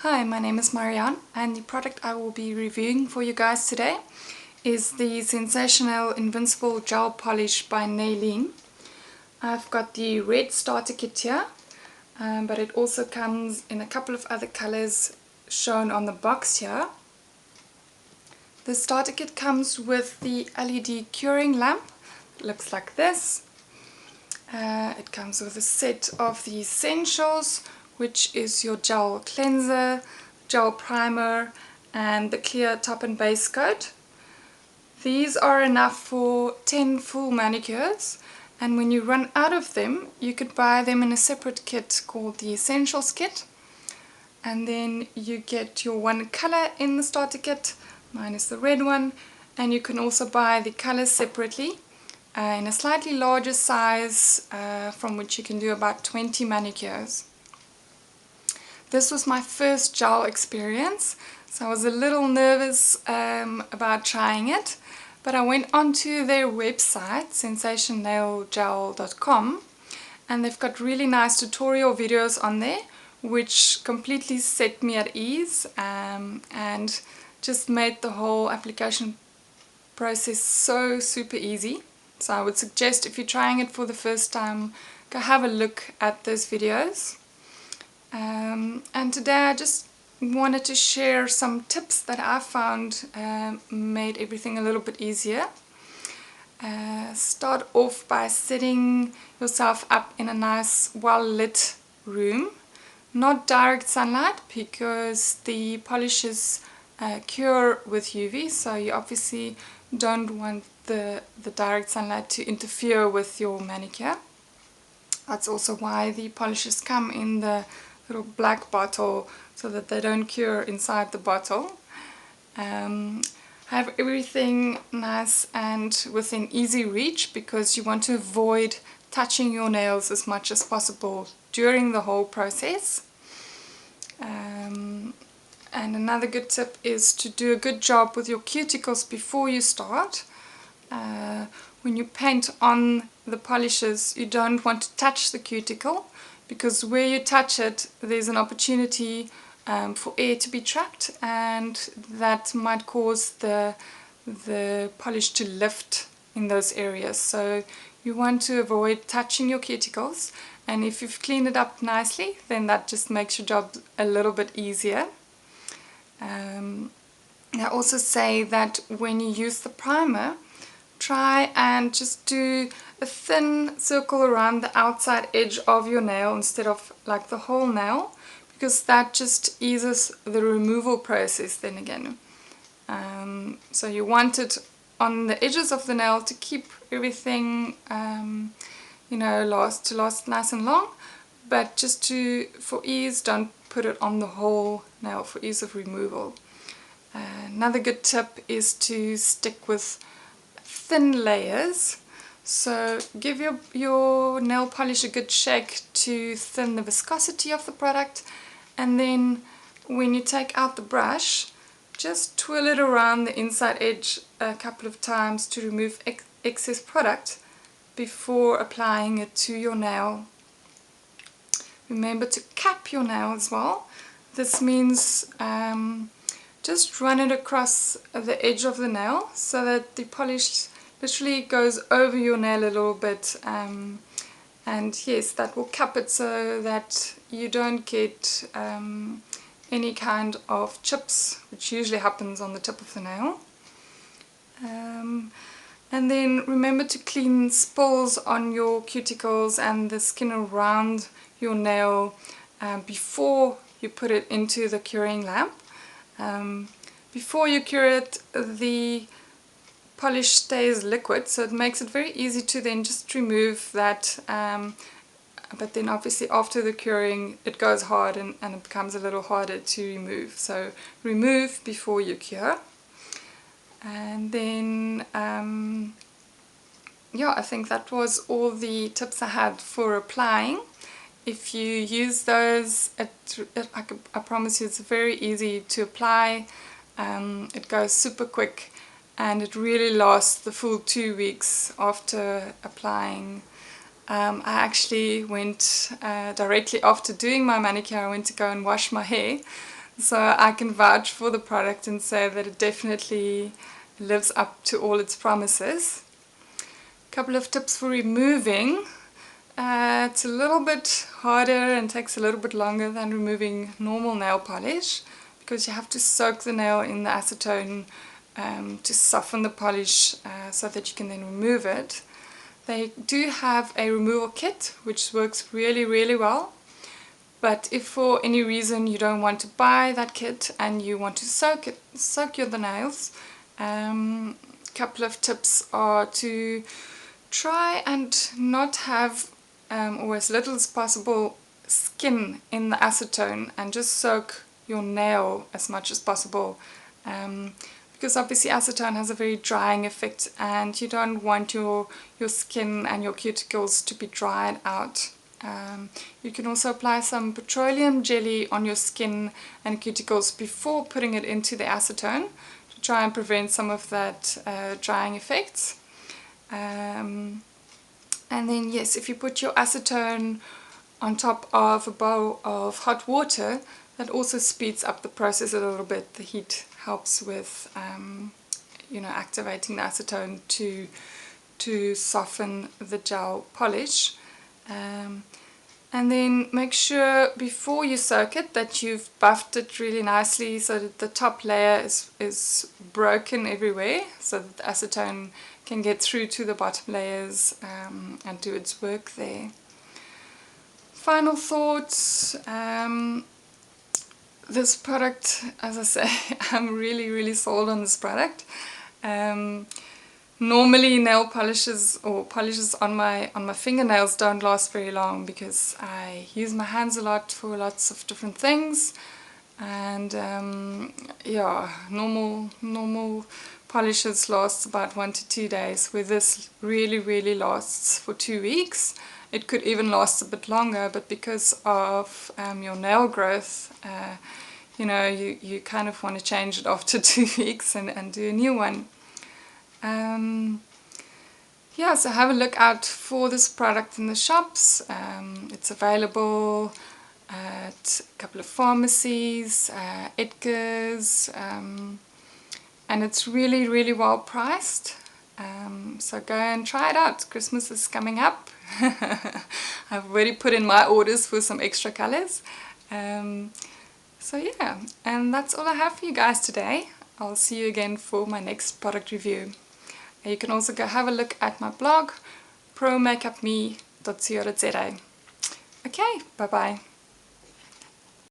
Hi, my name is Marianne and the product I will be reviewing for you guys today is the SensatioNail Invincible Gel Polish by Nailene. I've got the red starter kit here, but it also comes in a couple of other colors shown on the box here. The starter kit comes with the LED curing lamp. It looks like this. It comes with a set of the essentials, which is your gel cleanser, gel primer and the clear top and base coat. These are enough for 10 full manicures, and when you run out of them you could buy them in a separate kit called the Essentials kit, and then you get your one color in the starter kit. Mine is the red one, and you can also buy the colors separately in a slightly larger size from which you can do about 20 manicures. This was my first gel experience, so I was a little nervous about trying it, but I went onto their website, SensatioNailGel.com, and they've got really nice tutorial videos on there which completely set me at ease and just made the whole application process so super easy. So I would suggest, if you're trying it for the first time, go have a look at those videos. And today I just wanted to share some tips that I found made everything a little bit easier. Start off by setting yourself up in a nice well-lit room. Not direct sunlight, because the polishes cure with UV, so you obviously don't want the direct sunlight to interfere with your manicure. That's also why the polishes come in the little black bottle, so that they don't cure inside the bottle. Have everything nice and within easy reach, because you want to avoid touching your nails as much as possible during the whole process. And another good tip is to do a good job with your cuticles before you start. When you paint on the polishes, you don't want to touch the cuticle, because where you touch it there's an opportunity for air to be trapped, and that might cause the polish to lift in those areas. So you want to avoid touching your cuticles, and if you've cleaned it up nicely, then that just makes your job a little bit easier. I also say that when you use the primer, try and just do a thin circle around the outside edge of your nail instead of like the whole nail, because that just eases the removal process then again. So you want it on the edges of the nail to keep everything last nice and long, but just for ease, don't put it on the whole nail for ease of removal. Another good tip is to stick with thin layers. So give your nail polish a good shake to thin the viscosity of the product, and then when you take out the brush, just twirl it around the inside edge a couple of times to remove excess product before applying it to your nail. Remember to cap your nail as well. This means just run it across the edge of the nail so that the polish literally goes over your nail a little bit, and yes, that will cap it so that you don't get any kind of chips, which usually happens on the tip of the nail. And then remember to clean spills on your cuticles and the skin around your nail before you put it into the curing lamp. Before you cure it, the polish stays liquid, so it makes it very easy to then just remove that, but then obviously after the curing it goes hard and it becomes a little harder to remove. So remove before you cure. And then yeah, I think that was all the tips I had for applying. If you use those, I promise you it's very easy to apply. It goes super quick, and it really lasts the full 2 weeks after applying. I actually went directly after doing my manicure, I went to go and wash my hair. So I can vouch for the product and say that it definitely lives up to all its promises. A couple of tips for removing. It's a little bit harder and takes a little bit longer than removing normal nail polish, because you have to soak the nail in the acetone to soften the polish so that you can then remove it. They do have a removal kit which works really well, but if for any reason you don't want to buy that kit and you want to soak the nails, couple of tips are to try and not have or as little as possible skin in the acetone, and just soak your nail as much as possible, because obviously acetone has a very drying effect and you don't want your skin and your cuticles to be dried out. You can also apply some petroleum jelly on your skin and cuticles before putting it into the acetone to try and prevent some of that drying effects. And then yes, if you put your acetone on top of a bowl of hot water, that also speeds up the process a little bit. The heat helps with activating the acetone to soften the gel polish. And then make sure before you soak it that you've buffed it really nicely so that the top layer is broken everywhere, so that the acetone can get through to the bottom layers and do its work there. Final thoughts. This product, as I say, I'm really sold on this product. Normally nail polishes or polishes on my fingernails don't last very long because I use my hands a lot for lots of different things, and yeah, normal polishes last about 1 to 2 days, where this really lasts for 2 weeks. It could even last a bit longer, but because of your nail growth, you kind of want to change it after 2 weeks and do a new one. Yeah, so have a look out for this product in the shops. It's available at a couple of pharmacies, Edgar's, and it's really well priced. So go and try it out. Christmas is coming up. I've already put in my orders for some extra colors. So yeah, and that's all I have for you guys today. I'll see you again for my next product review. You can also go have a look at my blog, ProMakeupMe.co.za. Okay, bye bye.